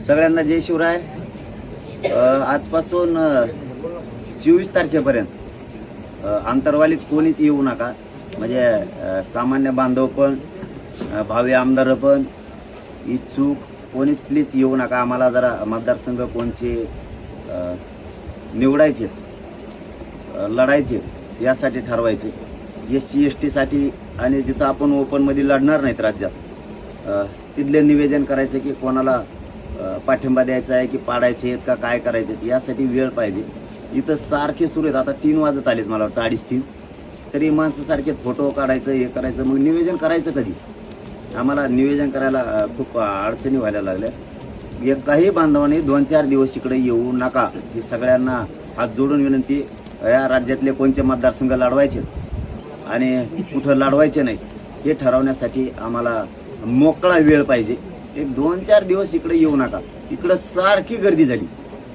सगळ्यांना जय शिवराय। आजपासून 24 तारखेपर्यंत अंतरवालीत कोणीच येऊ नका। म्हणजे सामान्य बांधव पण, भावी आमदार पण, इच्छुक कोणीच प्लीज येऊ नका। आम्हाला जरा मतदारसंघ कोणचे निवडायचे, लढायचे यासाठी ठरवायचे। SC ST साठी आणि जिथं आपण ओपनमध्ये लढणार नाहीत राज्यात तिथले निवेदन करायचं की कोणाला पाठिंबा द्यायचा आहे की पाडायचे आहेत का काय करायचे यासाठी वेळ पाहिजे। इथं सारखे सुरू आहेत। आता 3 वाजत आलेत, मला वाटतं 2:30-3, तरी माणसं सारखे फोटो काढायचं हे करायचं। मग निवेदन करायचं कधी? आम्हाला निवेदन करायला खूप अडचणी व्हायला लागल्या। एकाही बांधवाने 2-4 दिवस इकडे येऊ नका ही सगळ्यांना हात जोडून विनंती। या राज्यातले कोणते मतदारसंघ लढवायचे आणि कुठं लढवायचे नाही हे ठरवण्यासाठी आम्हाला मोकळा वेळ पाहिजे। एक 2-4 दिवस इकडे येऊ नका। इकडं सारखी गर्दी झाली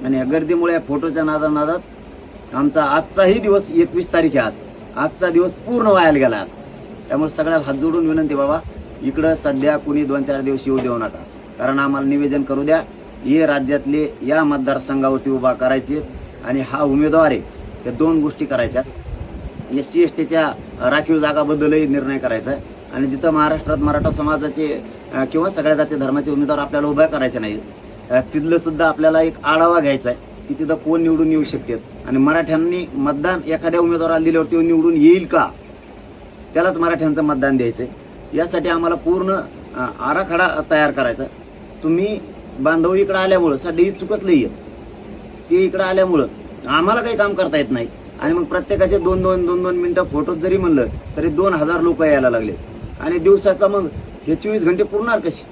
आणि या गर्दीमुळे फोटोच्या नादात आमचा आजचाही दिवस 21 तारीख आहे। आजचा दिवस पूर्ण वायाला गेला। त्यामुळे सगळ्याला हात जोडून विनंती, बाबा इकडं सध्या कुणी 2-4 दिवस येऊ देऊ नका। कारण आम्हाला निवेदन करू द्या। हे राज्यातले या मतदारसंघावरती उभा करायचे आणि हा उमेदवार आहे त्या 2 गोष्टी करायच्यात। SC STच्या राखीव जागाबद्दलही निर्णय करायचा आहे आणि जिथं महाराष्ट्रात मराठा समाजाचे किंवा सगळ्या जाती धर्माचे उमेदवार आपल्याला उभ्या करायचे नाहीत तिथलं सुद्धा आपल्याला एक आढावा घ्यायचा आहे की तिथं कोण निवडून येऊ शकतात आणि मराठ्यांनी मतदान एखाद्या उमेदवाराला दिल्यावर तो निवडून येईल का, त्यालाच मराठ्यांचं मतदान द्यायचं आहे। यासाठी आम्हाला पूर्ण आराखडा तयार करायचा। तुम्ही बांधव इकडं आल्यामुळं सध्या चुकच लई आहे, ते इकडं आल्यामुळं आम्हाला काही काम करता येत नाही आणि मग प्रत्येकाचे 2-2 मिनिटं फोटो जरी म्हणलं तरी 2000 लोक यायला लागले आणि दिवसाचा मग हे 24 घंटे पुरणार कशी?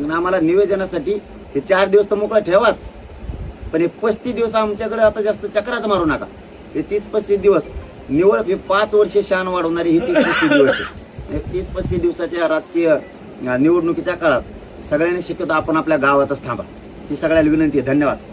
आम्हाला निवेदनासाठी हे 4 दिवस तर मोकळा ठेवाच, पण हे 35 दिवस आमच्याकडे आता जास्त चक्राच मारू नका। हे 30-35 दिवस निवळ हे 5 वर्षे शान वाढवणारे हे 30-35 दिवस आहे। 30-35 दिवसाच्या राजकीय निवडणुकीच्या काळात सगळ्यांनी शक्यतो आपण आपल्या गावातच थांबा ही सगळ्याला विनंती आहे। धन्यवाद।